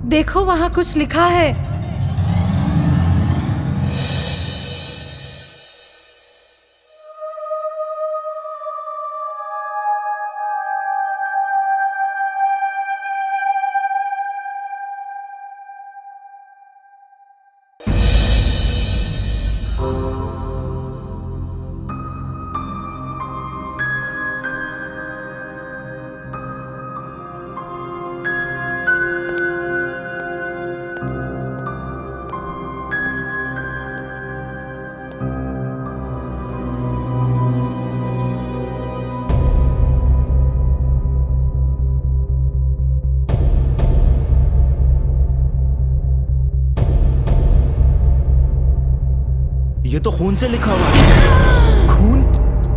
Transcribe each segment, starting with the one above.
देखो वहाँ कुछ लिखा है। ये तो खून से लिखा हुआ है। खून?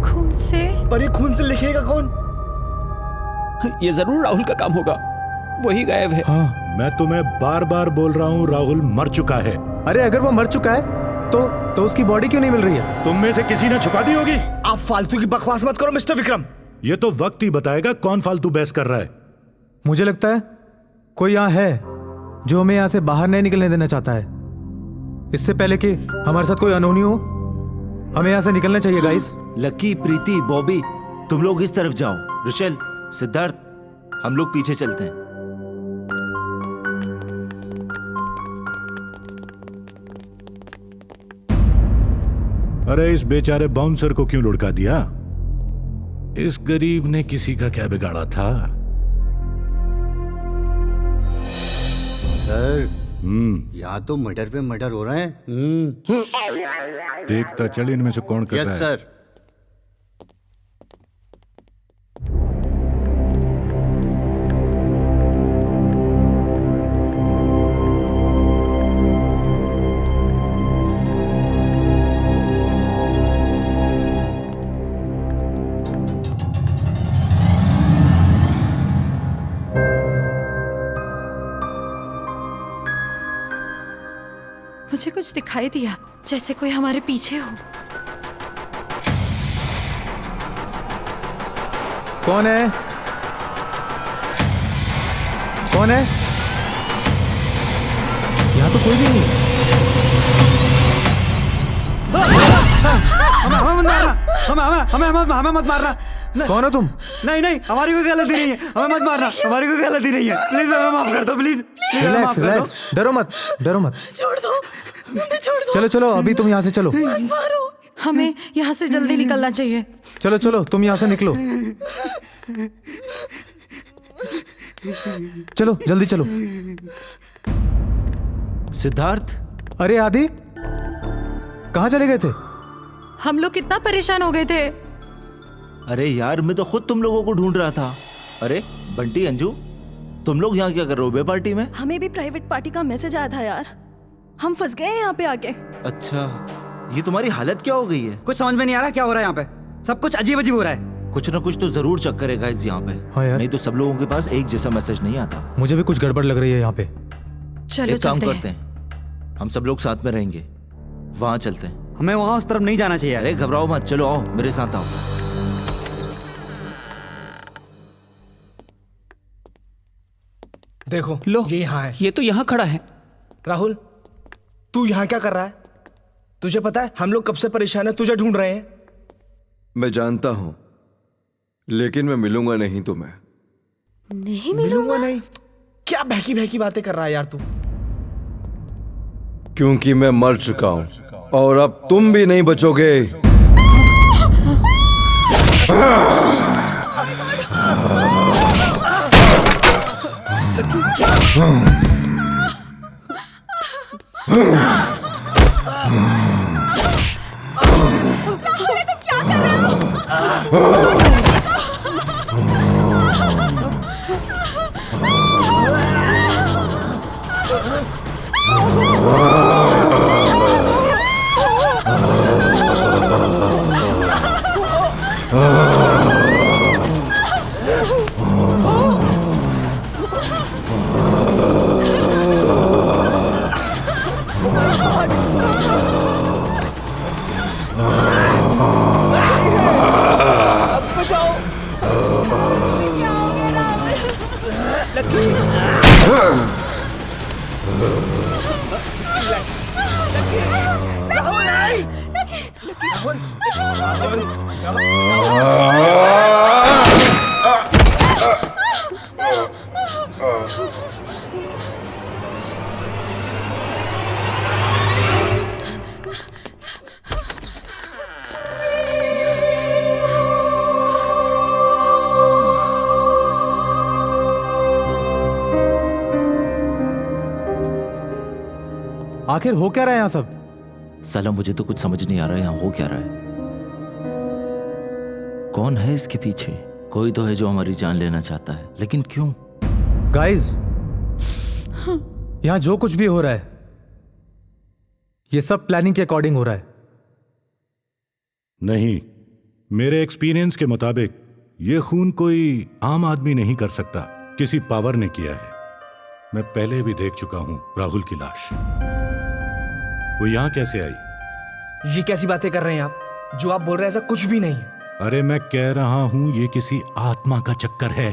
खून से? पर ये खून से लिखेगा कौन? ये जरूर राहुल का काम होगा, वही गायब है। हाँ, मैं तुम्हें बार बार बोल रहा हूँ, राहुल मर चुका है। अरे अगर वो मर चुका है तो उसकी बॉडी क्यों नहीं मिल रही है? तुम में से किसी ने छुपा दी होगी। आप फालतू की बकवास मत करो मिस्टर विक्रम। ये तो वक्त ही बताएगा कौन फालतू बहस कर रहा है। मुझे लगता है कोई यहाँ है जो हमें यहाँ से बाहर नहीं निकलने देना चाहता है। इससे पहले कि हमारे साथ कोई अनहोनी हो, हमें यहाँ से निकलना चाहिए गाइस। लकी, प्रीति, बॉबी, तुम लोग इस तरफ जाओ। ऋषल, सिद्धार्थ, हम लोग पीछे चलते हैं। अरे इस बेचारे बाउंसर को क्यों लुढ़का दिया? इस गरीब ने किसी का क्या बिगाड़ा था? सर, यहाँ तो मर्डर पे मर्डर हो रहे हैं। देखता चल इनमें से कौन कर रहा है। Yes sir. मुझे कुछ दिखाई दिया, जैसे कोई हमारे पीछे हो। कौन है? कौन है? यहाँ तो कोई भी नहीं। हमें मत मारना। कौन हो तुम? नहीं, हमारी कोई गलती नहीं है। हमें मत मारना, हमारी कोई गलती नहीं है। प्लीज हमें माफ कर दो, प्लीज माफ कर दो। रिलैक्स, डरो मत। छोड़ दो, मुझे छोड़ दो। चलो अभी तुम यहाँ से चलो। मत मारो। हमें यहाँ से जल्दी निकलना चाहिए। चलो तुम यहाँ से निकलो। चलो जल्दी चलो। सिद्धार्थ, अरे आदि, कहाँ चले गए थे? हम लोग कितना परेशान हो गए थे। अरे यार, मैं तो खुद तुम लोगों को ढूंढ रहा था। अरे बंटी, अंजू, तुम लोग यहाँ क्या कर रहे हो बे पार्टी में? हमें भी प्राइवेट पार्टी का मैसेज आया था यार, हम फंस गए हैं यहाँ पे आके। अच्छा, ये तुम्हारी हालत क्या हो गई है? कुछ समझ में नहीं आ रहा क्या हो रहा है यहाँ पे। सब कुछ अजीब अजीब हो रहा है। कुछ ना कुछ तो जरूर चक्कर है गाइस यहाँ पे। हाँ यार। नहीं तो सब लोगों के पास एक जैसा मैसेज नहीं आता। मुझे भी कुछ गड़बड़ लग रही है यहाँ पे। चलो एक काम चलते करते हैं, हम सब लोग साथ में रहेंगे, वहां चलते हैं। हमें वहाँ उस तरफ नहीं जाना चाहिए। अरे घबराओ मत, चलो आओ मेरे साथ आओ। देखो लो, ये यहाँ है। ये तो यहाँ खड़ा है। राहुल, तू यहाँ क्या कर रहा है? तुझे पता है हम लोग कब से परेशान है, तुझे ढूंढ रहे हैं। मैं जानता हूं, लेकिन मैं मिलूंगा नहीं तुम्हें। नहीं मिलूंगा नहीं? क्या बहकी बहकी बातें कर रहा है यार तू? क्योंकि मैं मर चुका हूं और अब तुम भी नहीं बचोगे। राहुल आखिर हो क्या रहा है यहाँ सब? साला मुझे तो कुछ समझ नहीं आ रहा है यहाँ हो क्या रहा है। कौन है इसके पीछे? कोई तो है जो हमारी जान लेना चाहता है, लेकिन क्यों? गाइस, यहाँ जो कुछ भी हो रहा है ये सब प्लानिंग के अकॉर्डिंग हो रहा है। नहीं, मेरे एक्सपीरियंस के मुताबिक ये खून कोई आम आदमी नहीं कर सकता, किसी पावर ने किया है। मैं पहले भी देख चुका हूं राहुल की लाश। वो यहां कैसे आई? ये कैसी बातें कर रहे हैं आप? जो आप बोल रहे हैं ऐसा कुछ भी नहीं है। अरे मैं कह रहा हूं ये किसी आत्मा का चक्कर है।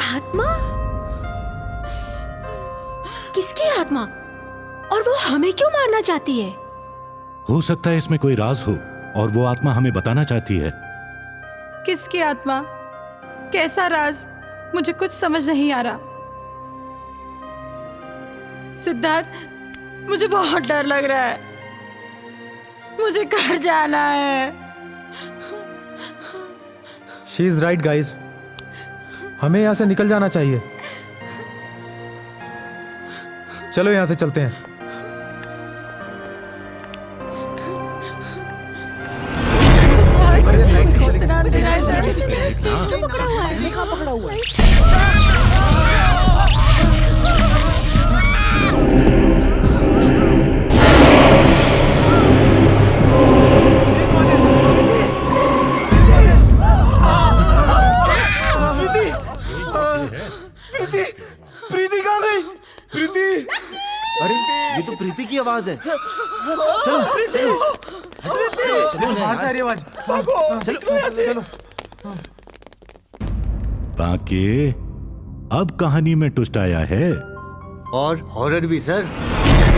आत्मा? किसकी आत्मा? और वो हमें क्यों मारना चाहती है? हो सकता है इसमें कोई राज हो और वो आत्मा हमें बताना चाहती है। किसकी आत्मा? कैसा राज? मुझे कुछ समझ नहीं आ रहा। सिद्धार्थ, मुझे बहुत डर लग रहा है। मुझे घर जाना है। शी इज राइट गाइस, हमें यहां से निकल जाना चाहिए। चलो यहां से चलते हैं। इतना अंधेरा है। क्यों पकड़ा हुआ है? कहाँ पकड़ा हुआ है? प्रीति कहाँ गई? प्रीति! अरे ये तो प्रीति की आवाज है। बाहर से आ रही आवाज। चलो। बाकी अब कहानी में ट्विस्ट आया है। और हॉरर भी सर।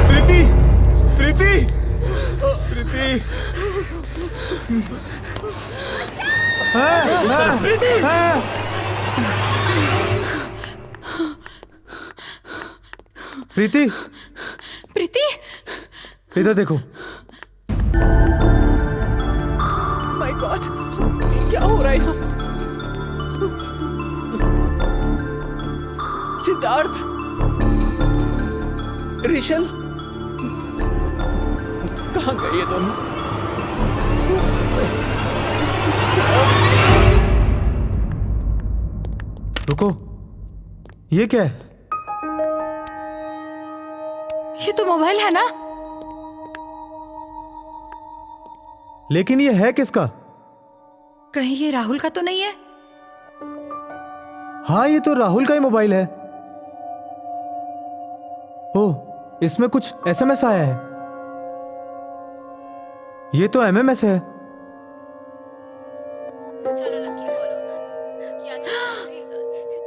प्रीति! प्रीति! प्रीति! प्रीति, प्रीति, इधर देखो। माय गॉड, क्या हो रहा है यहाँ? सिद्धार्थ, ऋषल, कहाँ गए ये दोनों? रुको, ये क्या है? ये तो मोबाइल है ना? लेकिन ये है किसका? कहीं ये राहुल का तो नहीं है? हाँ, ये तो राहुल का ही मोबाइल है। ओह, इसमें कुछ एसएमएस आया है। ये तो एमएमएस है।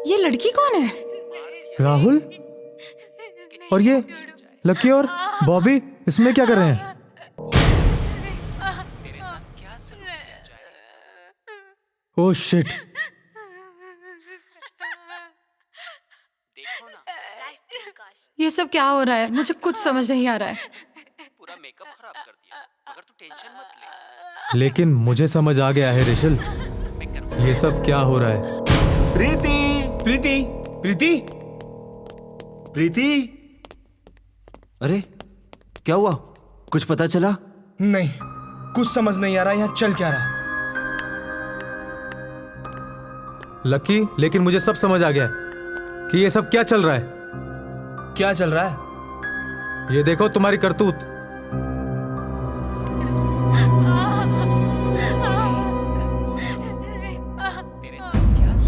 ये लड़की कौन है? राहुल? और ये लकी और बॉबी इसमें क्या कर रहे हैं? Oh shit. ये सब क्या हो रहा है? मुझे कुछ समझ नहीं आ रहा है। पूरा मेकअप खराब कर दिया। मगर तू टेंशन मत ले। लेकिन मुझे समझ आ गया है ऋषल, ये सब क्या हो रहा है। प्रीति! प्रीति! प्रीति! प्रीति! अरे क्या हुआ? कुछ पता चला? नहीं, कुछ समझ नहीं आ रहा यहाँ चल क्या रहा है। लकी, लेकिन मुझे सब समझ आ गया कि ये सब क्या चल रहा है। क्या चल रहा है? ये देखो तुम्हारी करतूत।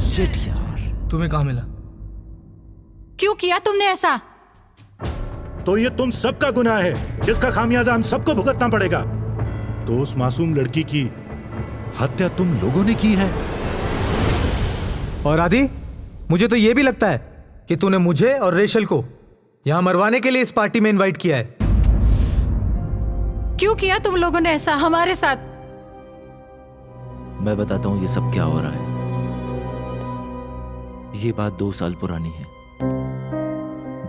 शिट यार। तुम्हें कहाँ मिला? क्यों किया तुमने ऐसा? तो ये तुम सबका गुनाह है जिसका खामियाजा हम सबको भुगतना पड़ेगा। तो उस मासूम लड़की की हत्या तुम लोगों ने की है। और आदि, मुझे तो ये भी लगता है कि तूने मुझे और रेशल को यहां मरवाने के लिए इस पार्टी में इनवाइट किया है। क्यों किया तुम लोगों ने ऐसा हमारे साथ? मैं बताता हूँ ये सब क्या हो रहा है। ये बात 2 साल पुरानी है,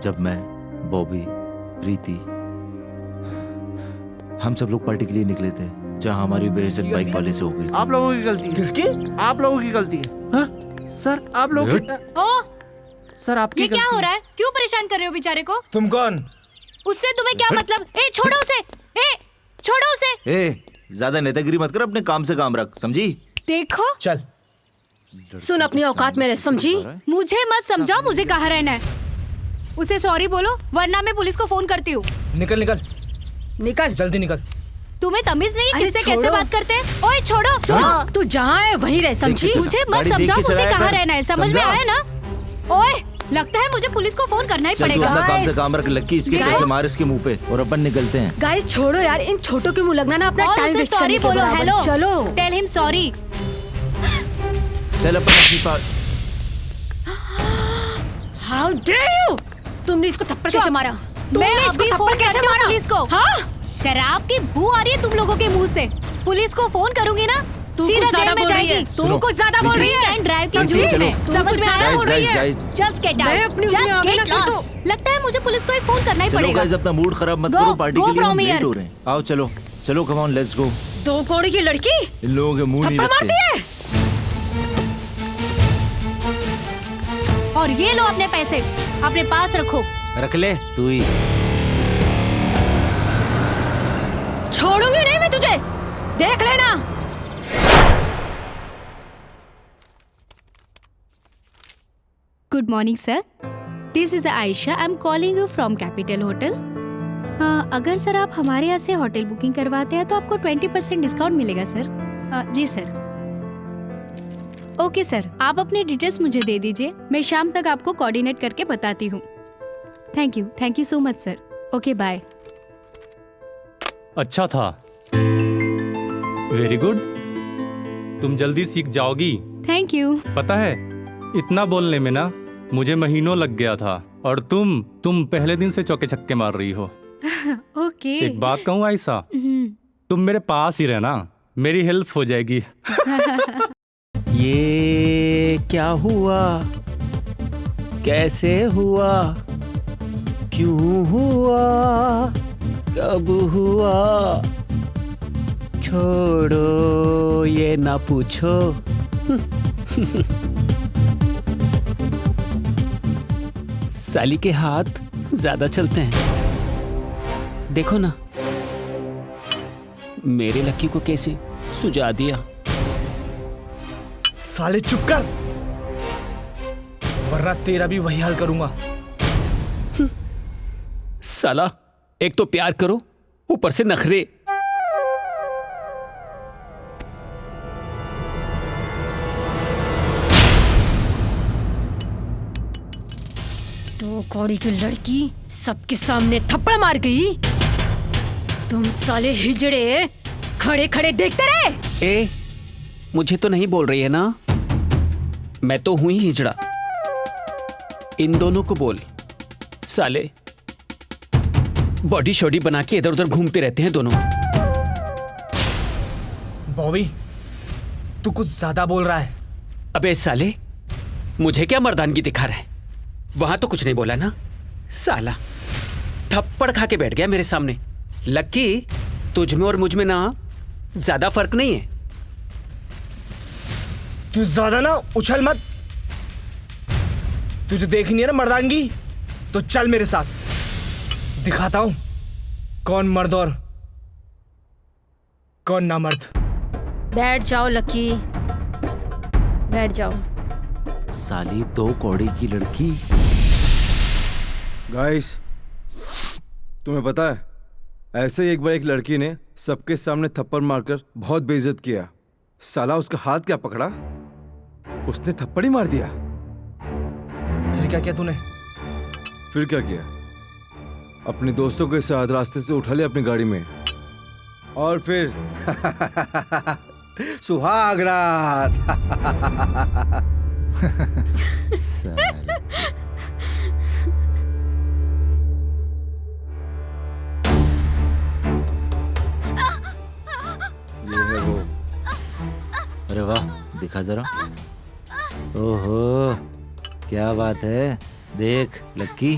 जब मैं, बॉबी, प्रीति, हम सब लोग पार्टी के लिए निकले थे, जहाँ हमारी बेइज्जत बाइक वाले से हो गई। आप लोगों की गलती है। किसकी? आप लोगों की गलती है। हाँ? सर आप लोग ओ, सर आपकी ये क्या हो रहा है? क्यों परेशान कर रहे हो बेचारे को? तुम कौन? उससे तुम्हें क्या मतलब? ए छोड़ो उसे! ए छोड़ो उसे! ए, ज्यादा नेतागिरी मत कर, अपने काम से काम रख, समझी? देखो, चल सुन, अपनी औकात में रह, समझी? मुझे मत समझाओ मुझे कहाँ रहना है। उसे सॉरी बोलो वरना मैं पुलिस को फोन करती हूँ। निकल निकल निकल। जल्दी निकल। तुम्हें तमीज नहीं अरे किससे छोड़ो। कैसे बात करते हैं? ओए छोड़ो! सुन, तू जहाँ है वहीं रह, समझी? मुझे मत गाड़ी देख समझाओ के मुझे चलाया कहाँ कर। रहना है, समझ में समझा? आया ना? ओए, लगता है मुझे पुलिस को फोन करना ही चल तू पड़ेगा। अपना काम से काम रख, लक्की इसके गाइस। पैसे मार इसके मुंह पे और अपन निकलते हैं। गाइस छोड़ो यार, इन छोटों के मुंह लगना ना अपना और टाइम उसे वेस्ट सॉरी करने के बोलो। बराबर। हेलो, चलो। Tell him sorry. चल अपन अपनी हाउ डेयर यू! तुमने इसको थप्पड़ कैसे मारा? मैं तुमने इसको अभी थप्पड़ फोन कैसे करती हूँ मारा? पुलिस को। हाँ? शराब की बू आ रही है तुम लोगों के मुंह से। पुलिस को फोन करूंगी ना, तू सीधा कुछ ज्यादा जेल में बोल रही है। जाएगी। तू कुछ ज्यादा बोल रही है। एंड ड्राइव की समझी? झूठ चलो। में तू समझ कुछ में ज्यादा आया? बोल रही है। गाइस जस्ट गेट मैं आउट, अपनी उसमें जस्ट आगे गेट ना कर लॉस्ट। लगता है मुझे पुलिस को एक फोन करना ही चलो पड़ेगा। गाइस, अपना मूड खराब मत Go, करो, पार्टी go के लिए हम from लेट here. हो रहे हैं। आओ चलो चलो, कम ऑन, लेट्स गो। 2 कौड़ी की लड़की इन लोगों के मुंह नहीं थप्पड़ मारती रखते। है। और ये लो अपने पैसे, अपने पास रखो। रख ले तू ही। छोड़ूंगी नहीं मैं तुझे, देख लेना। Good morning sir, this is Ayesha. I am calling you from capital hotel. अगर सर आप हमारे यहाँ से होटल बुकिंग करवाते हैं तो आपको 20% डिस्काउंट मिलेगा सर। जी सर। ओके सर, आप अपने डिटेल्स मुझे दे दीजिए, मैं शाम तक आपको कोऑर्डिनेट करके बताती हूँ। Thank you so much sir. Okay bye. अच्छा था, वेरी गुड। तुम जल्दी सीख जाओगी। Thank you. पता है, इतना बोलने में ना मुझे महीनों लग गया था, और तुम पहले दिन से चौके छक्के मार रही हो। ओके। एक बात कहूँ आयशा, तुम मेरे पास ही रहना, मेरी हेल्प हो जाएगी। ये क्या हुआ, कैसे हुआ, क्यों हुआ, कब हुआ, छोड़ो ये ना पूछो। साली के हाथ ज्यादा चलते हैं, देखो ना मेरे लक्की को कैसे सुझा दिया। साले चुप कर, वरना तेरा भी वही हाल करूंगा। साला, एक तो प्यार करो, ऊपर से नखरे। दो कौड़ी की लड़की सबके सामने थप्पड़ मार गई। तुम साले हिजड़े खड़े खड़े देखते रहे। ए, मुझे तो नहीं बोल रही है ना, मैं तो हूं ही हिजड़ा। इन दोनों को बोल, साले बॉडी शॉडी बना के इधर उधर घूमते रहते हैं दोनों। बॉबी, तू कुछ ज्यादा बोल रहा है। अबे साले, मुझे क्या मर्दानगी दिखा रहा है? वहां तो कुछ नहीं बोला ना। साला थप्पड़ खा के बैठ गया मेरे सामने। लक्की, तुझ में और मुझ में ना ज्यादा फर्क नहीं है। तू ज्यादा ना उछल मत। तुझे देखनी है ना मर्दानगी, तो चल मेरे साथ, दिखाता हूं कौन मर्द और कौन ना मर्द। बैठ जाओ लकी, बैठ जाओ। साली 2 कौड़ी की लड़की। गाइस, तुम्हें पता है, ऐसे ही एक बार एक लड़की ने सबके सामने थप्पड़ मारकर बहुत बेइज्जत किया। साला उसका हाथ क्या पकड़ा, उसने थप्पड़ ही मार दिया। फिर क्या किया तूने? फिर क्या किया, अपने दोस्तों के साथ रास्ते से उठा लिया अपनी गाड़ी में, और फिर सुहाग रात। दिखा जरा। ओहो, क्या बात है, देख लक्की।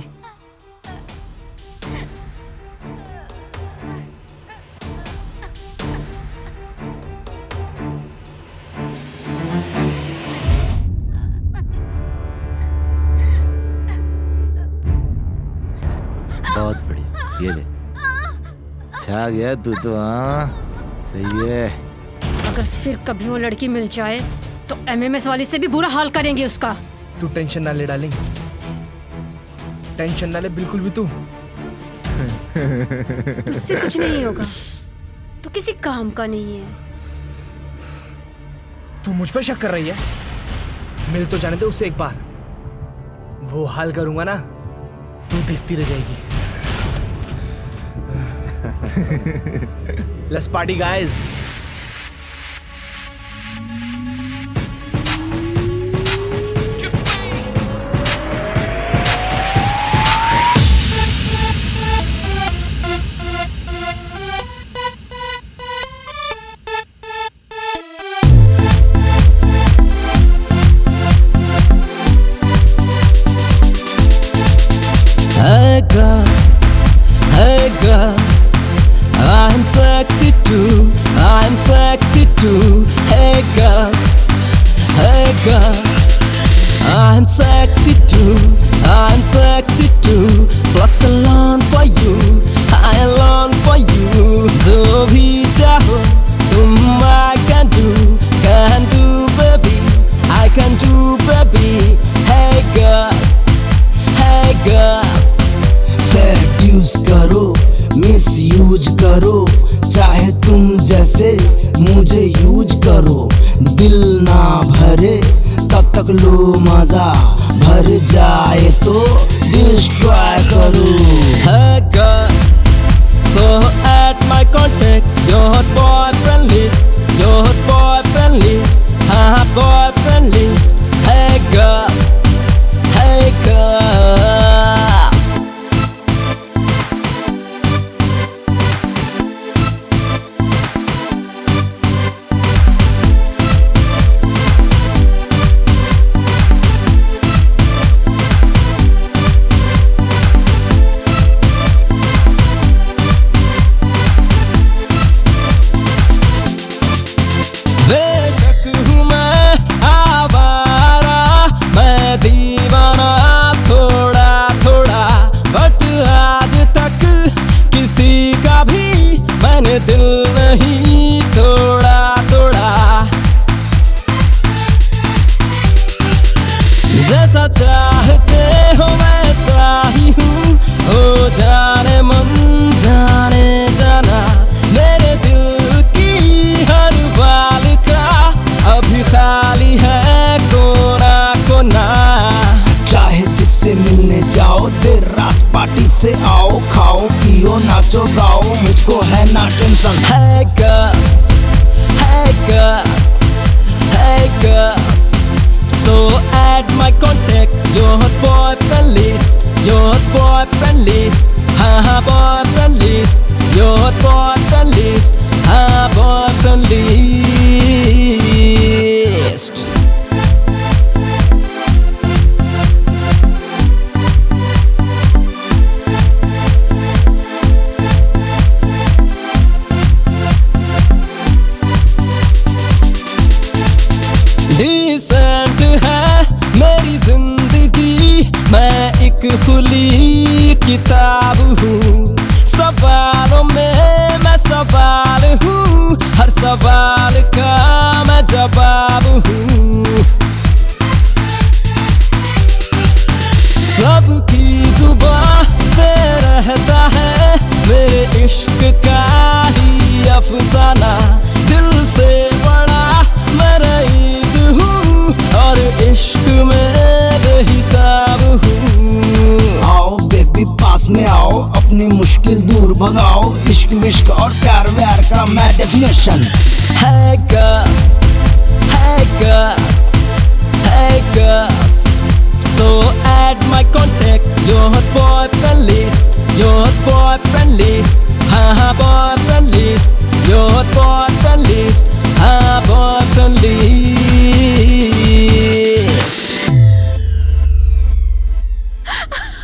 बहुत बढ़िया, ये ले, छा गया तू तो। हाँ सही है। अगर फिर कभी वो लड़की मिल जाए तो एमएमएस वाली से भी बुरा हाल करेंगे उसका। तू टेंशन ना ले डार्लिंग, टेंशन ना ले बिल्कुल भी तू। तुझसे कुछ नहीं होगा, तू किसी काम का नहीं है। तू मुझ पर शक कर रही है? मिल तो जाने दे उससे एक बार, वो हाल करूंगा ना, तू देखती रह जाएगी। Let's party guys. Hey girls, I'm sexy too, I'm sexy too. Hey girls, I'm sexy too, I'm sexy too. Plus I learn for you, I learn for you. जो भी चाहो तुम I can do baby, I can do baby. Hey girls, seduces करो, misuse करो, चाहे तुम जैसे मुझे यूज करो। दिल ना भरे तब तक लो मजा, भर जाए तो डिस्ट्रॉय करो। Hey girl, so add my contact, your boyfriend list, your boyfriend list, boyfriend list. Hey girl, hey girl. बेशक हूँ मैं आवारा, मैं दीवाना थोड़ा थोड़ा, बट आज तक किसी का भी मैंने दिल नहीं तोड़ा तोड़ा। जैसा चाहते हो वैसा ही हूँ, हो जाने मन जाने जाना। मेरे दिल की हर बाल का अभी खाली है कोना कोना। चाहे जिससे मिलने जाओ, देर रात पार्टी से आओ, खाओ पियो नाचो गाओ, मुझको है ना tension. Hey girls, hey girls, hey girls, so add my contact, your boyfriend list, your boyfriend list, boyfriend list, your boyfriend list, boyfriend list. Decent है मेरी जिंदगी, मैं एक खुली किताब हूँ। सवालों में मैं सवाल हूँ, हर सवाल का मैं जवाब हूँ। सबकी जुबान पे रहता है मेरे इश्क का ही अफसाना। दिल से बड़ा मैं रईस हूँ और इश्क में बेहिसाब हूँ। आओ बेबी पास में आओ, अपनी मुश्किल दूर भगाओ, इश्क विश्क और प्यार व्यार का मैं definition. Hey girls, hey girls, hey girls, so add my contact, your boyfriend list, your boyfriend list, boyfriend list, your boyfriend list, boyfriend list.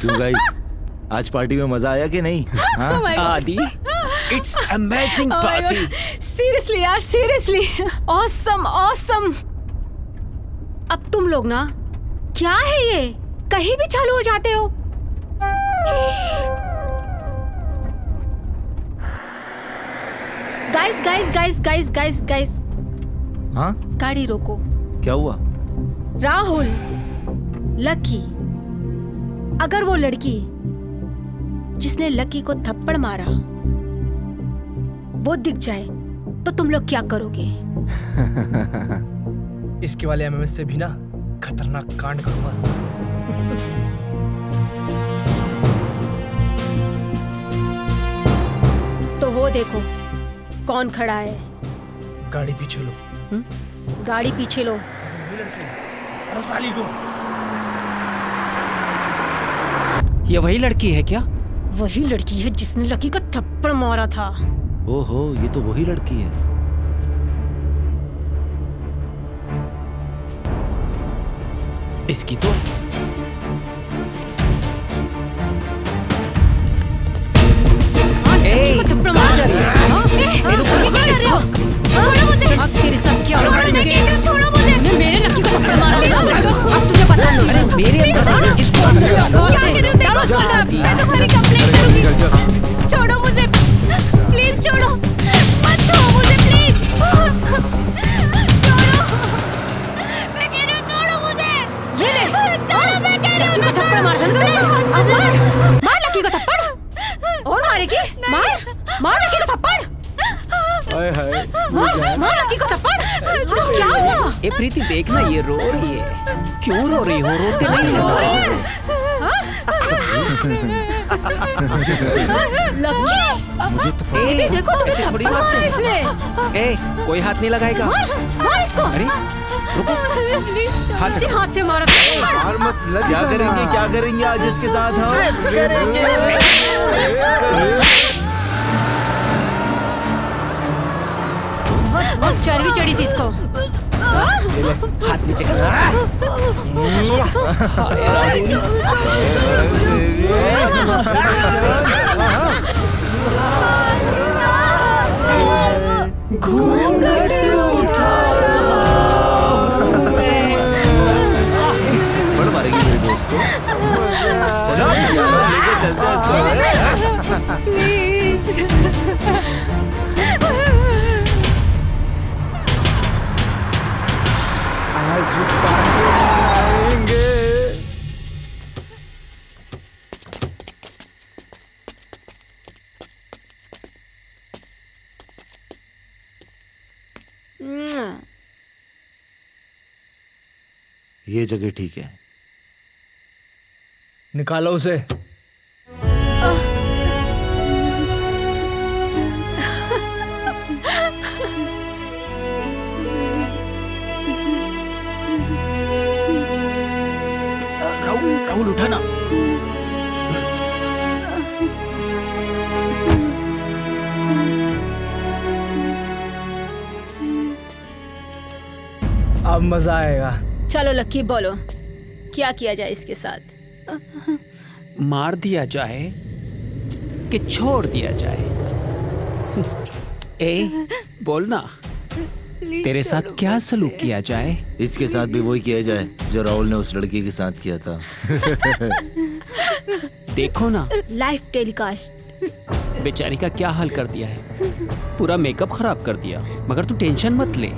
क्यों गाइस, आज पार्टी में मजा आया कि नहीं? हाँ? आदि, इट्स अमेजिंग पार्टी। सीरियसली यार, सीरियसली ऑसम ऑसम। अब तुम लोग ना, क्या है ये, कहीं भी चालू हो जाते हो। Guys guys guys guys guys guys, हाँ? गाड़ी रोको। क्या हुआ? राहुल, लकी, अगर वो लड़की जिसने लकी को थप्पड़ मारा वो दिख जाए तो तुम लोग क्या करोगे? इसके वाले एमएमएस से भी ना खतरनाक कांड करूंगा। तो वो देखो कौन खड़ा है। गाड़ी पीछे लो। गाड़ी पीछे लो। अरे साली को। ये वही लड़की है क्या? वही लड़की है जिसने लकी को थप्पड़ मारा था। ओहो, ये तो वही लड़की है। इसकी तो थप्पड़ मारा। छोड़ो मुझे। अब तेरे साथ क्या होगा? छोड़ो मुझे। मेरे लकी को थप्पड़ मारा। अब तुझे पता नहीं। अरे मेरे अंदर इसको मैं तुम्हारी कंप्लेंट करूंगी। छोड़ो मुझे, प्लीज छोड़ो, मत छुओ मुझे प्लीज। छोड़ो, मैं कह रही हूँ छोड़ो मुझे। ये ले, छोड़ो, मैं कह रही हूँ लकी को थप्पड़ मार दे। अब मार, मार लकी को थप्पड़। और मारेगी? मार, मार लकी को थप्पड़। हाय हाय, मार लकी को थप्पड़। क्या हुआ? ए प्रीति देखना, ये रो रही है। क्यों रो रही हो? रोते नहीं हो। लकी, ये देखो तुम ऐसे थोड़ी थप्पड़ बात मारा है। इसने। ए, कोई हाथ नहीं लगाएगा। मार इसको। अरे रुको, हाथ इसी हाथ से मारा। मार मत लग। क्या करेंगे, क्या करेंगे आज इसके साथ हम? बहुत चर्बी चढ़ी थी इसको। हाथ नीचे कर। घूंघट बड़ मारेगी मेरे दोस्त को। चलो लेके चलते हैं इसको। आज पार्टी मनाएंगे। ये जगह ठीक है। निकालो उसे। राहुल उठा ना। अब मजा आएगा। चलो लक्की, बोलो क्या किया जाए इसके साथ? मार दिया जाए कि छोड़ दिया जाए? ए बोलना, तेरे साथ क्या सलूक किया जाए? इसके साथ भी वही किया जाए जो राहुल ने उस लड़की के साथ किया था। देखो ना, लाइव टेलीकास्ट। बेचारी का क्या हाल कर दिया है। पूरा मेकअप खराब कर दिया। मगर तू टेंशन मत ले,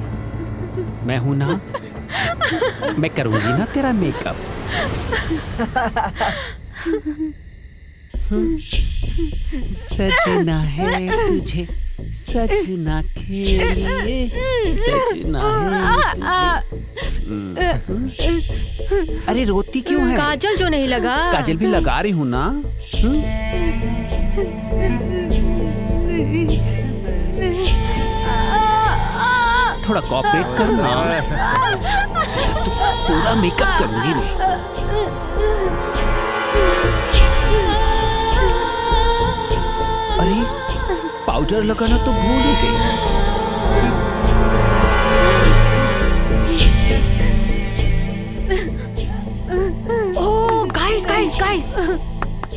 मैं हूं ना, मैं करूंगी ना तेरा मेकअप। सजना है तुझे, सजना के लिए, सजना है तुझे। अरे रोती क्यों है? काजल जो नहीं लगा। काजल भी लगा रही हूँ ना। थोड़ा कॉपरेट करना। तो पूरा मेकअप करूंगी मैं। अरे पाउडर लगाना तो भूल ही गई। ओह गाइस गाइस गाइस,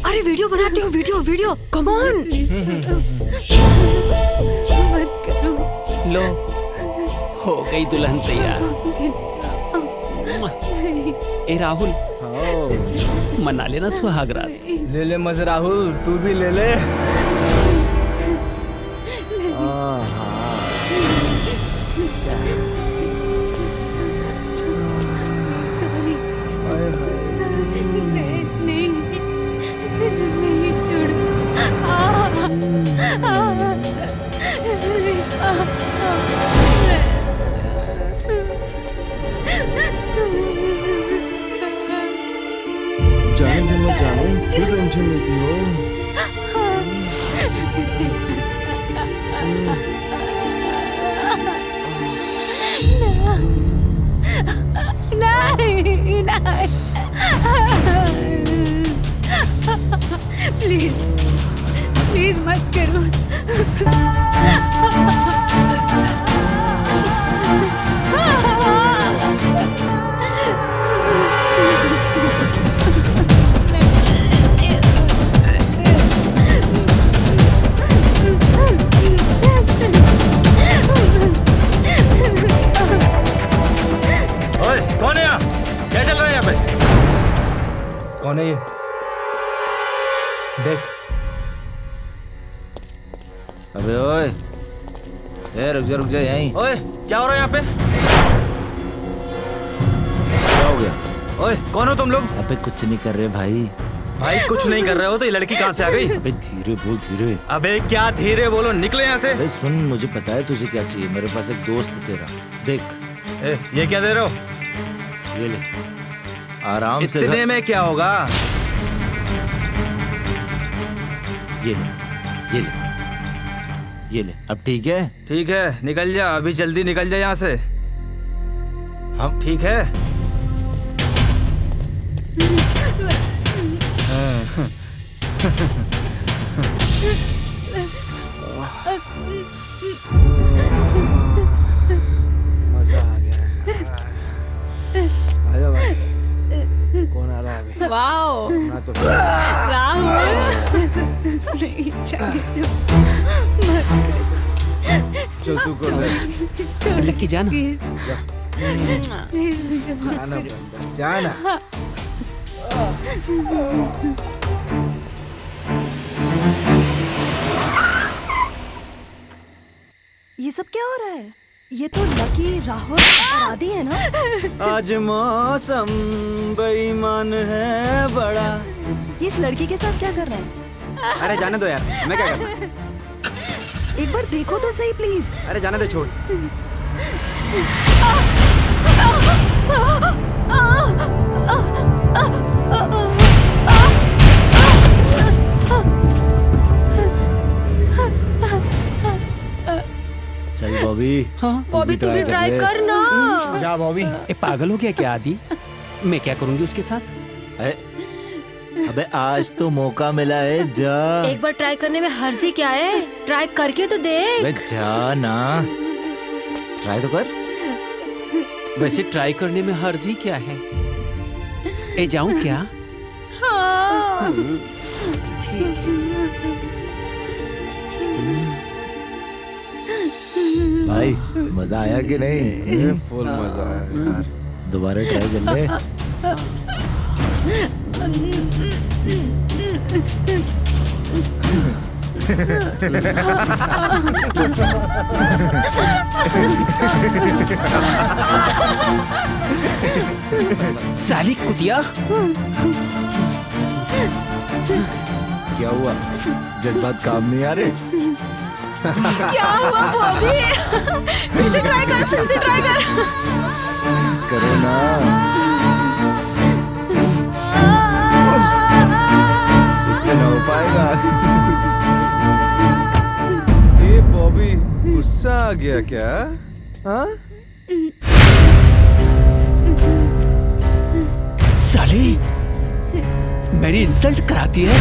अरे वीडियो बनाती हूँ, वीडियो वीडियो, कम ऑन। मत करो। लो, हो गई दुल्हन तैयार। ए राहुल, मना लेना सुहाग रात। ले ले मजे राहुल, तू भी ले ले। सॉरी। नहीं छोड़ो। जाने दे मत जानो, क्यों टेंशन लेती हो? नहीं, नहीं। प्लीज, प्लीज मत करो। ओए, कौन है यहाँ? क्या चल रहा है यहाँ पे? कौन है ये? देख। अबे ओए, रुक जा यहीं। ओए, क्या हो रहा है यहाँ पे? क्या हो गया? ओए, कौन हो तुम लोग? अबे कुछ नहीं कर रहे भाई। भाई कुछ नहीं कर रहे हो तो ये लड़की कहाँ से आ गई? अबे धीरे बोल, धीरे। अबे क्या धीरे बोलो, निकले यहाँ से। अबे सुन, मुझे पता है तुझे क्या चाहिए। मेरे पास एक दोस्त है तेरा, देख। ये क्या दे रहे हो? ये ले, आराम से। इतने में क्या होगा? ये ले, ये ले, ये ले। अब ठीक है? ठीक है, निकल जा, अभी जल्दी निकल जा यहाँ से। हम ठीक है? मजा आ गया। आजा भाई, कौन आ रहा है अभी? वाओ, ना तो राहुल। नहीं, जाने दो। चल तू कर। लक्की जाना। जाना। ये सब क्या हो रहा है? ये तो लकी, राहुल और आदि है ना? आज मौसम बेईमान है बड़ा। इस लड़की के साथ क्या कर रहा है? अरे जाने दो यार, मैं क्या करना? एक बार देखो तो सही प्लीज। अरे जाने दे, छोड़। चल बॉबी। हाँ, बॉबी तू भी ट्राई कर ना। जा बॉबी। ए पागल हो गया क्या आदि? मैं क्या करूंगी उसके साथ? अबे आज तो मौका मिला है, जा। एक बार ट्राई करने में हर्जी क्या है? ट्राई करके तो देख। अबे जा ना, ट्राई तो कर। वैसे ट्राई करने में हर्जी क्या है? ए जाऊं क्या? हाँ। भाई मजा आया कि नहीं? फुल मजा आया यार। दोबारा ट्राई कर ले। साली कुतिया। क्या हुआ? जज्बात काम नहीं आ रहे? क्या हुआ बॉबी? फिर से ट्राई कर, फिर से ट्राई कर। करो ना। इससे ना हो पाएगा। ये बॉबी गुस्सा आ गया क्या? हाँ? साली मेरी इंसल्ट कराती है।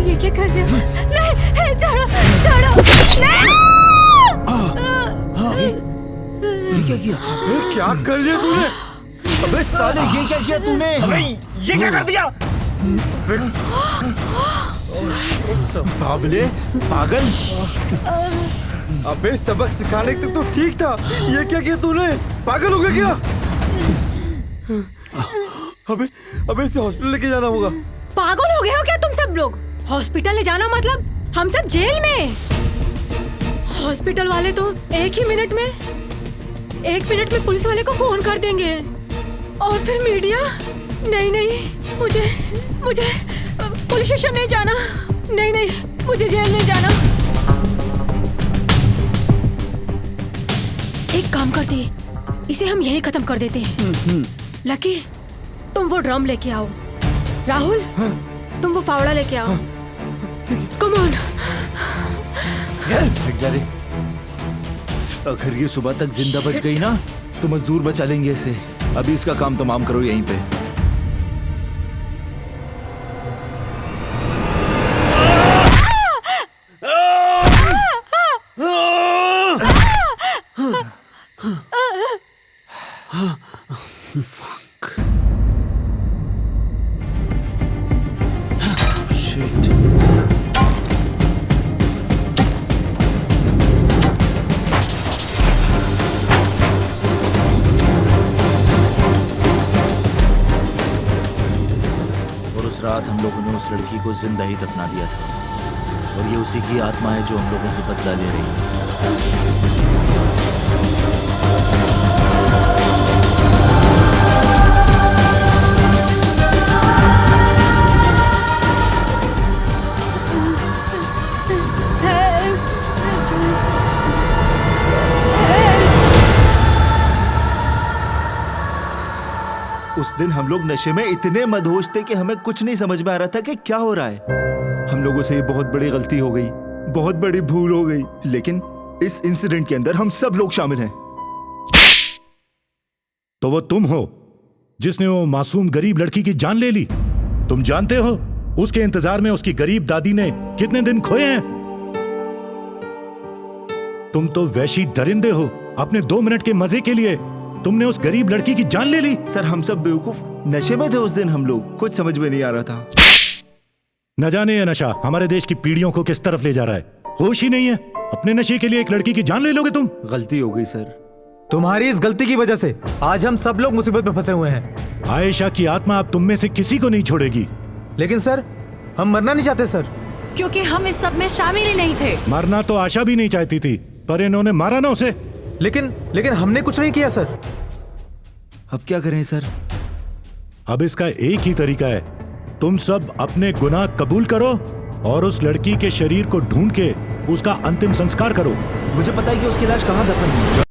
ये क्या कर रहे हो? नहीं, छोड़ो, छोड़ो। ये क्या किया? क्या कर लिया तूने? अबे साले ये क्या किया तूने? ये क्या कर दिया? बाबले पागल। अबे सबक सिखाने तक तो ठीक था, ये क्या किया तूने? पागल हो गया क्या? अबे इसे हॉस्पिटल लेके जाना होगा। पागल हो गए हो क्या तुम सब लोग? हॉस्पिटल ले जाना मतलब हम सब जेल में? हॉस्पिटल वाले तो एक मिनट में पुलिस वाले को फोन कर देंगे और फिर मीडिया। नहीं, मुझे पुलिस स्टेशन नहीं जाना। नहीं, मुझे जेल नहीं जाना। एक काम करते, इसे हम यहीं खत्म कर देते हैं। लकी, तुम वो ड्रम लेके आओ। राहुल, तुम वो फावड़ा लेके आओ। Come on. अगर ये सुबह तक जिंदा बच गई ना तो मजदूर बचा लेंगे इसे। अभी इसका काम तमाम करो यहीं पे। रात हम लोगों ने उस लड़की को जिंदा ही दफना दिया था और ये उसी की आत्मा है जो हम लोगों से बदला ले रही है। उस दिन हम लोग नशे में इतने मदहोश थे कि हमें कुछ नहीं समझ में आ रहा था कि क्या हो रहा है। हम लोगों से ये बहुत बड़ी गलती हो गई, बहुत बड़ी भूल हो गई, लेकिन इस इंसिडेंट के अंदर हम सब लोग शामिल हैं। तो वो तुम हो जिसने वो मासूम गरीब लड़की की जान ले ली। तुम जानते हो उसके इंतजार में उसकी गरीब दादी ने कितने दिन खोए हैं। तुम तो वैशी दरिंदे हो। अपने 2 मिनट के मजे के लिए तुमने उस गरीब लड़की की जान ले ली। सर हम सब बेवकूफ नशे में थे उस दिन। हम लोग कुछ समझ में नहीं आ रहा था। न जाने ये नशा हमारे देश की पीढ़ियों को किस तरफ ले जा रहा है। होश ही नहीं है। अपने नशे के लिए एक लड़की की जान ले लोगे तुम? गलती हो गई सर। तुम्हारी इस गलती की वजह से आज हम सब लोग मुसीबत में फंसे हुए हैं। आयशा की आत्मा अब तुम में से किसी को नहीं छोड़ेगी। लेकिन सर हम मरना नहीं चाहते सर, क्योंकि हम इस सब में शामिल ही नहीं थे। मरना तो आशा भी नहीं चाहती थी, पर इन्होंने मारा ना उसे। लेकिन हमने कुछ नहीं किया सर। अब क्या करें सर? अब इसका एक ही तरीका है, तुम सब अपने गुनाह कबूल करो और उस लड़की के शरीर को ढूंढ के उसका अंतिम संस्कार करो। मुझे पता है कि उसकी लाश कहाँ दफन है।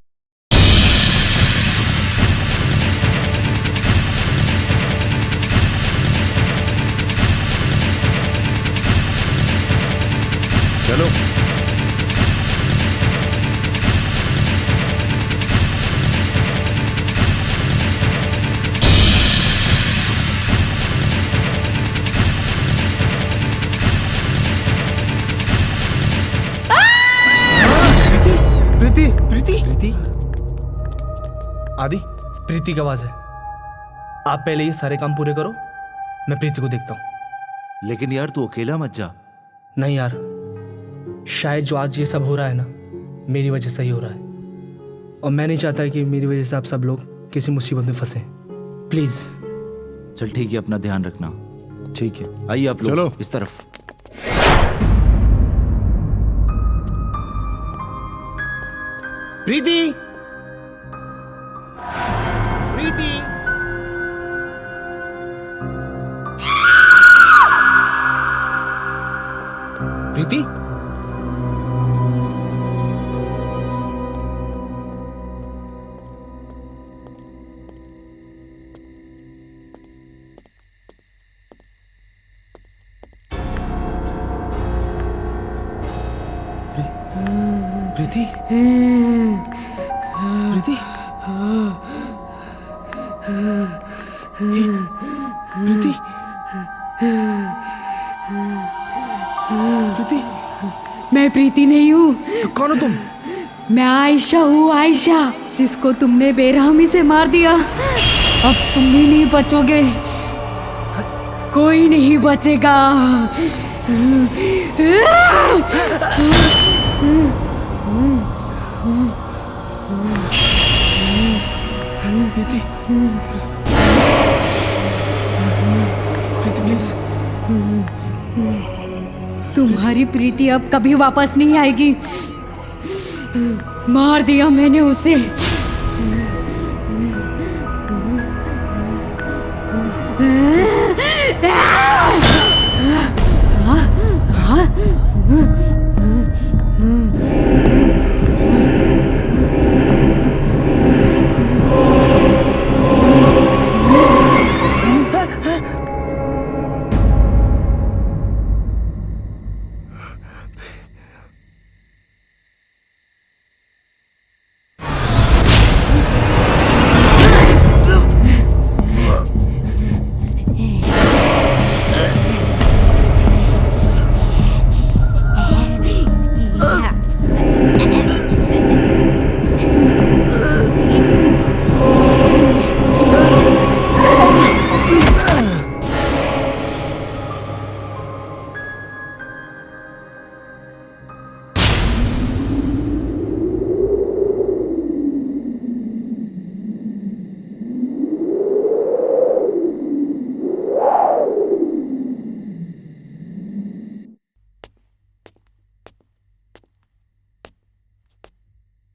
चलो प्रीति आदि, प्रीति की आवाज है। आप पहले ये सारे काम पूरे करो, मैं प्रीति को देखता हूं। लेकिन यार तू अकेला मत जा। नहीं यार, शायद जो आज ये सब हो रहा है ना, मेरी वजह से ही हो रहा है, और मैं नहीं चाहता कि मेरी वजह से आप सब लोग किसी मुसीबत में फंसे। प्लीज। चल ठीक है, अपना ध्यान रखना। ठीक है, आइए आप लोग चलो इस तरफ। प्रीति, प्रीति, प्रीति, प्रीति, प्रीति, प्रीति, प्रीति, मैं प्रीति नहीं हूँ। तो कौन हो तुम? मैं आयशा हूँ, आयशा, जिसको तुमने बेरहमी से मार दिया। अब तुम भी नहीं बचोगे, कोई नहीं बचेगा। प्रीति, प्रीति प्लीज। तुम्हारी प्रीति अब कभी वापस नहीं आएगी। मार दिया मैंने उसे।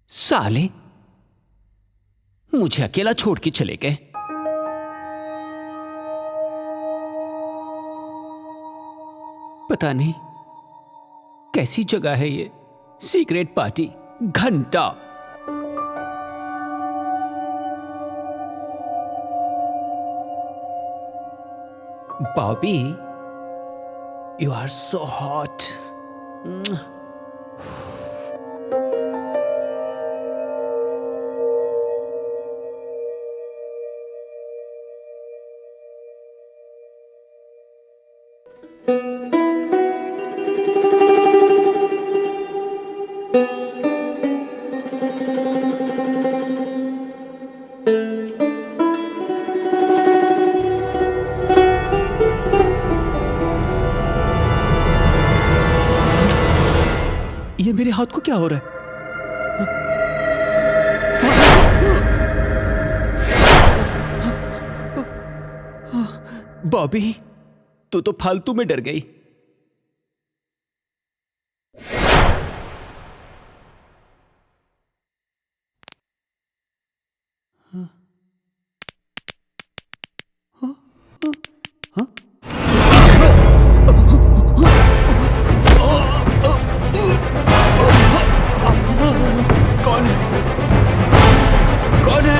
साले मुझे अकेला छोड़ के चले गए। पता नहीं कैसी जगह है ये, सीक्रेट पार्टी घंटा। Bobby, you are so hot. ये मेरे हाथ को क्या हो रहा है? बॉबी, तू तो फालतू में डर गई। कौन है? कौन है?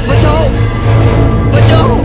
बचाओ, बचाओ।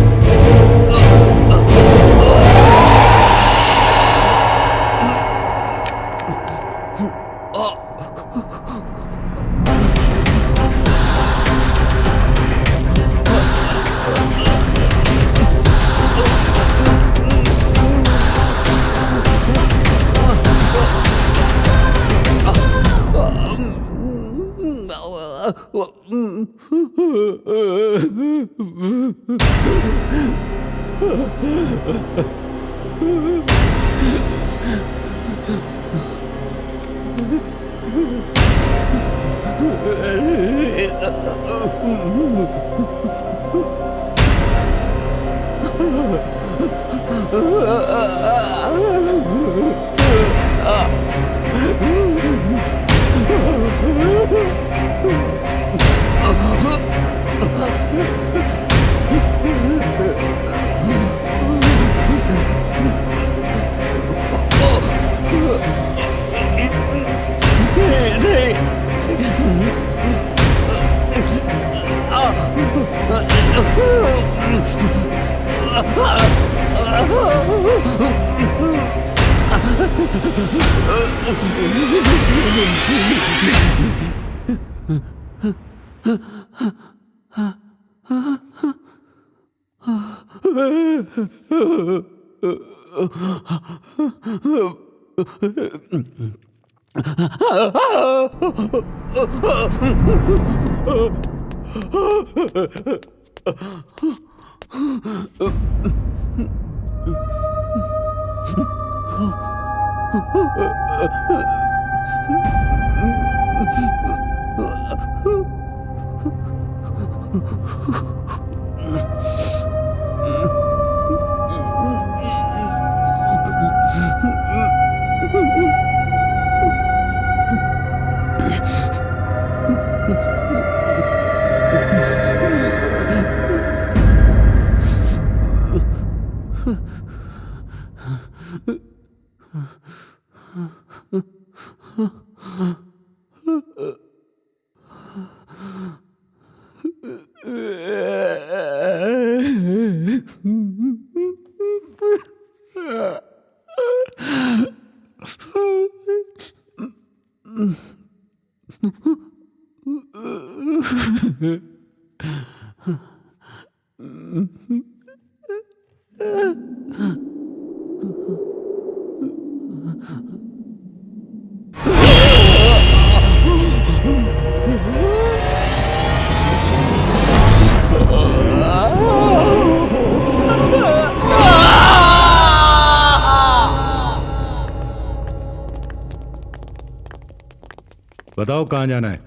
बताओ कहाँ जाना है?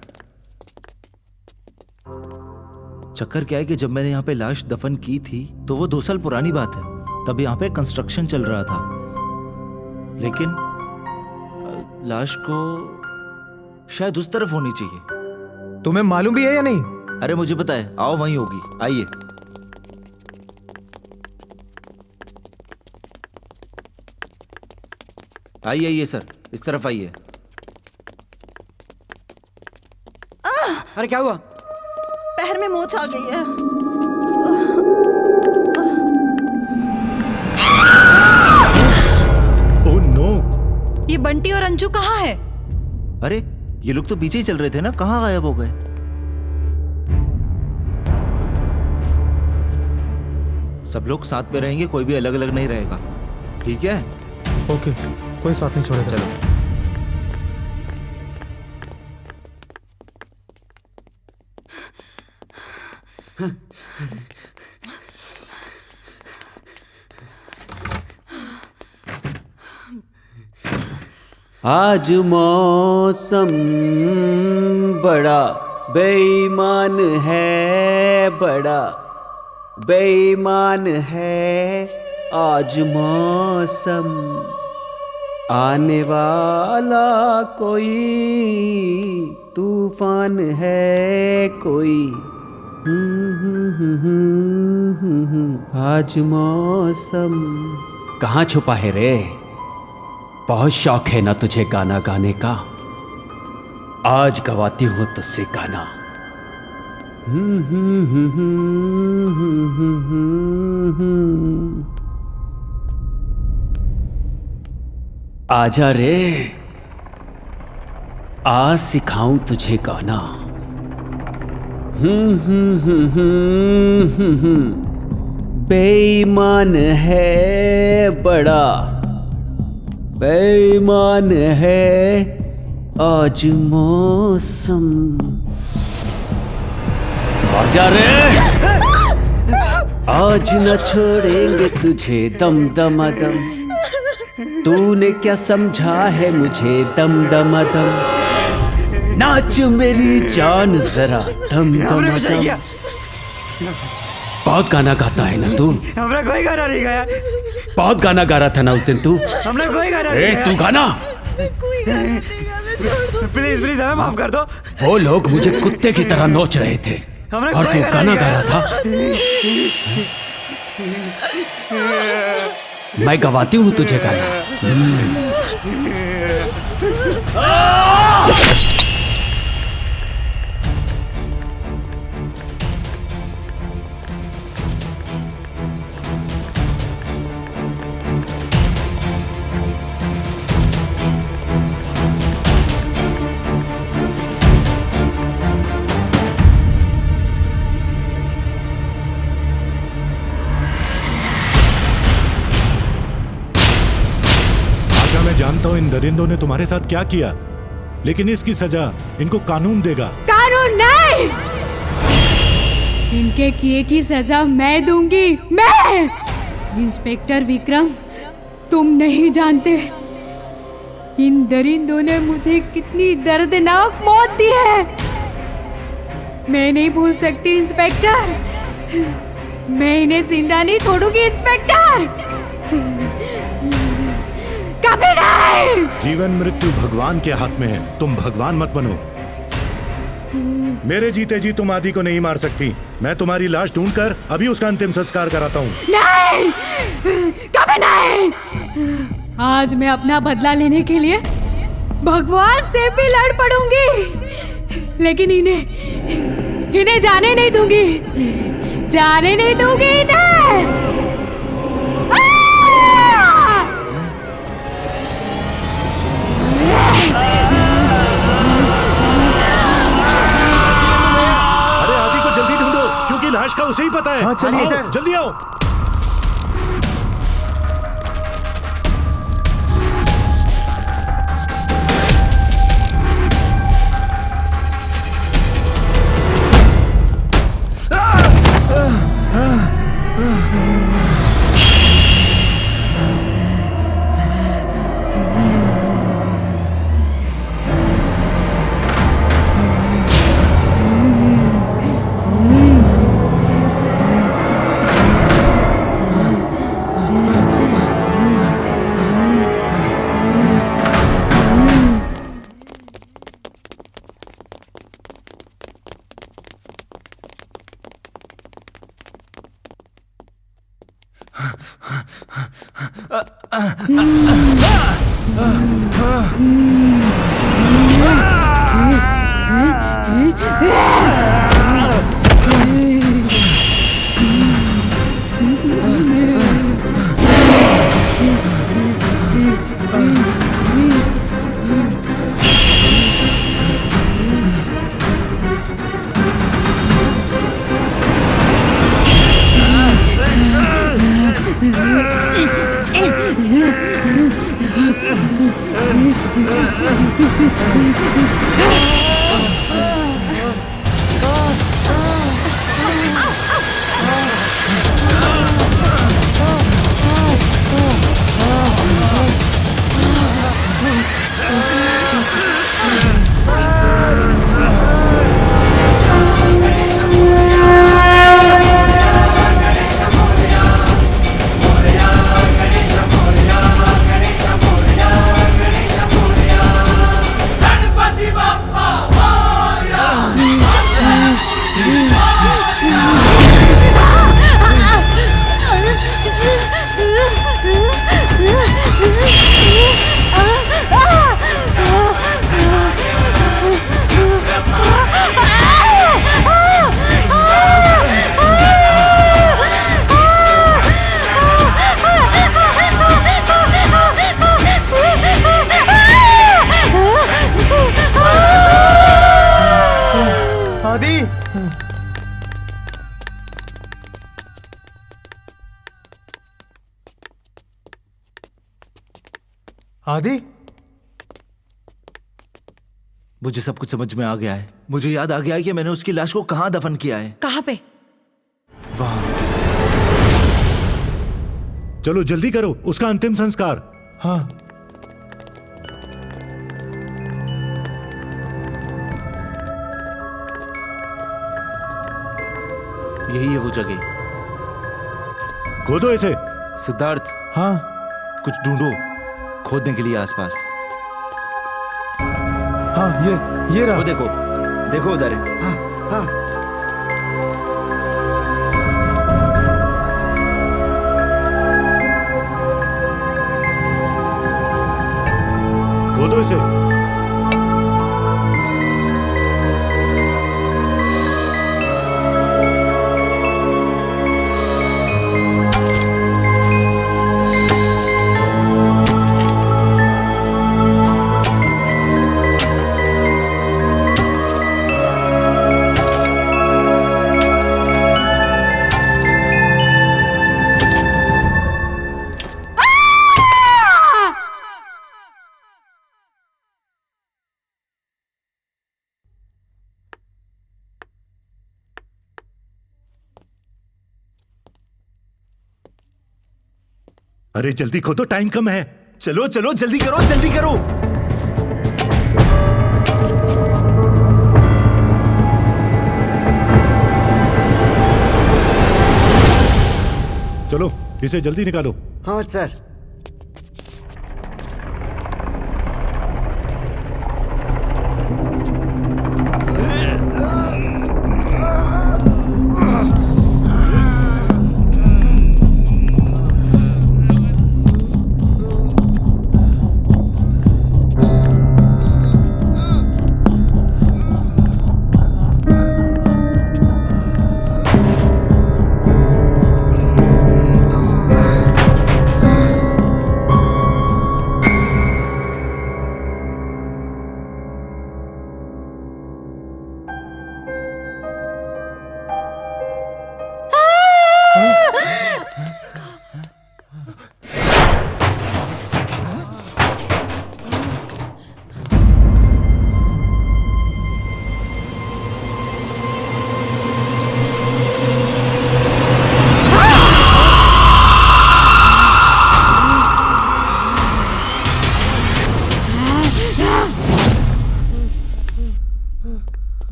चक्कर क्या है कि जब मैंने यहाँ पे लाश दफन की थी तो वो 2 साल पुरानी बात है। तब यहाँ पे कंस्ट्रक्शन चल रहा था, लेकिन लाश को शायद उस तरफ होनी चाहिए। तुम्हें मालूम भी है या नहीं? अरे मुझे पता है, आओ वहीं होगी, आइए। आइए आइए सर, इस तरफ आइए। अरे क्या हुआ? पैर में मोच आ गई है। Oh no! ये बंटी और अंजू कहाँ है? अरे ये लोग तो पीछे ही चल रहे थे ना, कहाँ गायब हो गए? सब लोग साथ में रहेंगे, कोई भी अलग अलग नहीं रहेगा, ठीक है? ओके, कोई साथ नहीं छोड़ेगा। चलो। आज मौसम बड़ा बेईमान है, बड़ा बेईमान है आज मौसम, आने वाला कोई तूफान है कोई। आज मौसम। कहाँ छुपा है रे? बहुत शौक है ना तुझे गाना गाने का, आज गवाती हूँ तुझसे गाना। आजा रे, आज सिखाऊं तुझे गाना। बेईमान है बड़ा, बेईमान है आज मौसम। आजा रे, आज न छोड़ेंगे तुझे दम दमादम। तूने क्या समझा है मुझे दम दमादम। नाच मेरी जान जरा दम दमादम। बहुत गाना गाता है ना तू? हमने कोई गाना नहीं गाया। बहुत गाना गा रहा था ना उस दिन तू? हमने कोई गाना नहीं गाया। तू गाना प्लीज प्लीज हमें माफ कर दो। वो लोग मुझे कुत्ते की तरह नोच रहे थे और तू गाना गा रहा था। मैं गवाती हूँ तुझे गाना। आशा, मैं जानता हूँ इन दरिंदों ने तुम्हारे साथ क्या किया, लेकिन इसकी सजा इनको कानून देगा। कानून नहीं, इनके किए की सजा मैं दूंगी, मैं। इंस्पेक्टर विक्रम, तुम नहीं जानते इन दरिंदों ने मुझे कितनी दर्दनाक मौत दी है। मैं नहीं भूल सकती इंस्पेक्टर, मैं इन्हें जिंदा नहीं छोड़ूंगी इंस्पेक्टर, कभी नहीं। जीवन मृत्यु भगवान के हाथ में है, तुम भगवान मत बनो। मेरे जीते जी तुम आदि को नहीं मार सकती। मैं तुम्हारी लाश ढूंढकर अभी उसका अंतिम संस्कार कराता हूँ। नहीं, कभी नहीं। आज मैं अपना बदला लेने के लिए भगवान से भी लड़ पड़ूंगी, लेकिन इन्हें जाने नहीं दूंगी, जाने नहीं दूंगी इन्हें। अरे आदि को जल्दी ढूंढो, क्योंकि लाश का उसे ही पता है। हाँ, चलिए आओ, सर। जल्दी आओ। आदि, मुझे सब कुछ समझ में आ गया है। मुझे याद आ गया है कि मैंने उसकी लाश को कहाँ दफन किया है। कहाँ पे? वहाँ। चलो जल्दी करो, उसका अंतिम संस्कार। हाँ। यही है वो जगह। खोदो इसे। सिद्धार्थ, हाँ। कुछ ढूंढो खोदने के लिए आसपास। हाँ, ये रहा। वो देखो, देखो उधर है। हाँ हाँ। खोदो इसे। अरे जल्दी खोदो, टाइम कम है। चलो चलो जल्दी करो, जल्दी करो। चलो इसे जल्दी निकालो। हाँ सर।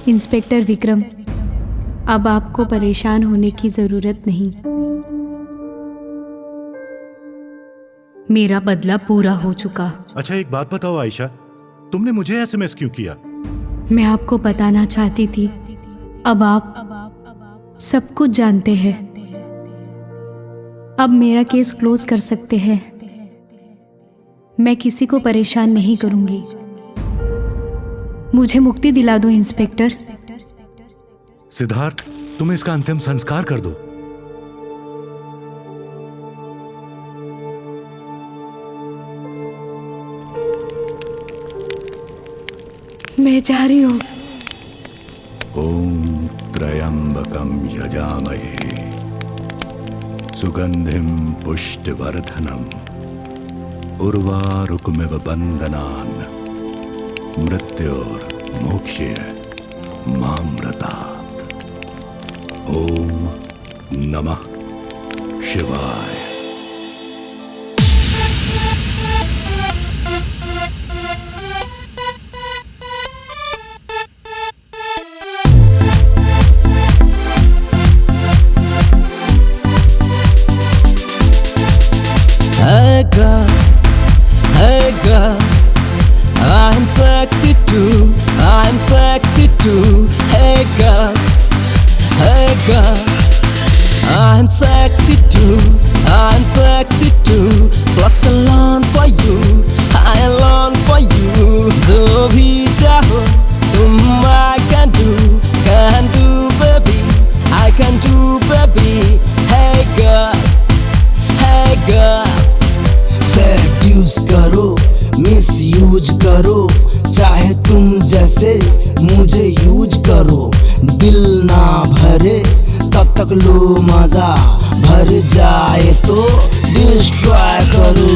इंस्पेक्टर विक्रम, अब आपको परेशान होने की जरूरत नहीं। मेरा बदला पूरा हो चुका। अच्छा एक बात बताओ आयशा, तुमने मुझे एसएमएस क्यों किया? मैं आपको बताना चाहती थी, अब आप सब कुछ जानते हैं। अब मेरा केस क्लोज कर सकते हैं। मैं किसी को परेशान नहीं करूंगी। मुझे मुक्ति दिला दो इंस्पेक्टर। सिद्धार्थ, तुम इसका अंतिम संस्कार कर दो। मैं जा रही हूँ। ओम त्र्यंबकम यजामहे सुगंधिम पुष्टिवर्धनम उर्वारुकमिव बंधनान् मृत्योर्मोक्षय मामृतात्। ओम नमः शिवाय। Hey girls, I'm sexy too, I'm sexy too. Hey girls, I'm sexy too, I'm sexy too. Plus I learn for you, I learn for you. जो भी चाहो तुम I can do baby, I can do baby. Hey girls, seduces करो, misuse करो, चाहे तुम जैसे मुझे यूज करो। दिल ना भरे तब तक लो मजा, भर जाए तो डिस्ट्रॉय करो।